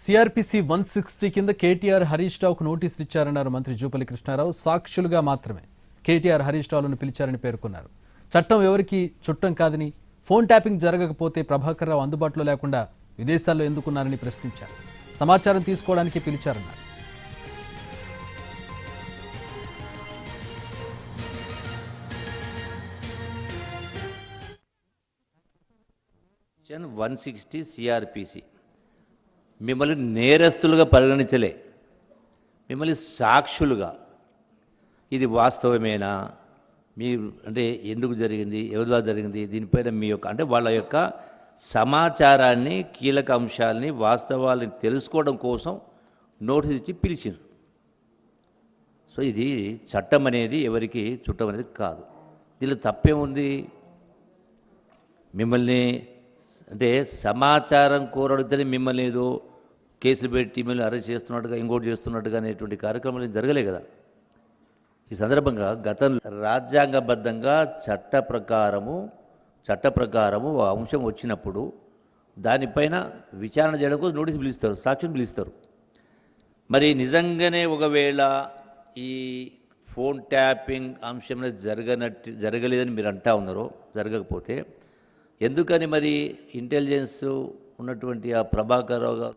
CrPC 160 కింద కేటీఆర్ హరీష్ రావుకు నోటీసులు ఇచ్చారన్నారు మంత్రి జూపల్లి కృష్ణారావు. సాక్షులుగా మాత్రమే కేటీఆర్ హరీష్ రావులను పిలిచారని పేర్కొన్నారు. చట్టం ఎవరికి చుట్టం కాదని, ఫోన్ ట్యాపింగ్ జరగకపోతే ప్రభాకర్ రావు అందుబాటులో లేకుండా విదేశాల్లో ఎందుకున్నారని ప్రశ్నించారు. సమాచారం తీసుకోవడానికి పిలిచారన్నారు. సెక్షన్ 160 సిఆర్పిసి మిమ్మల్ని నేరస్తులుగా పరిగణించలే, మిమ్మల్ని సాక్షులుగా. ఇది వాస్తవమేనా, మీ అంటే ఎందుకు జరిగింది, ఎవరి ద్వారా జరిగింది, దీనిపైన మీ యొక్క అంటే వాళ్ళ యొక్క సమాచారాన్ని, కీలక అంశాలని, వాస్తవాలని తెలుసుకోవడం కోసం నోటీస్ ఇచ్చి పిలిచింది. సో ఇది చట్టం అనేది ఎవరికి చుట్టం అనేది కాదు. దీనిలో తప్పేముంది? మిమ్మల్ని అంటే సమాచారం కోరడితేనే మిమ్మల్ని ఏదో కేసులు పెట్టి మిమ్మల్ని అరెస్ట్ చేస్తున్నట్టుగా, ఇంకోటి చేస్తున్నట్టుగా అనేటువంటి కార్యక్రమాలు జరగలే కదా. ఈ సందర్భంగా గతంలో రాజ్యాంగబద్ధంగా చట్ట ప్రకారము ఆ అంశం వచ్చినప్పుడు దానిపైన విచారణ చేయడం కోసం నోటీసు పిలుస్తారు, సాక్షిని పిలుస్తారు. మరి నిజంగానే ఒకవేళ ఈ ఫోన్ ట్యాపింగ్ అంశంలో జరగలేదని మీరు అంటా ఉన్నారో, జరగకపోతే ఎందుకని మరి ఇంటెలిజెన్స్ ఉన్నటువంటి ఆ ప్రభాకర్ రావు గారు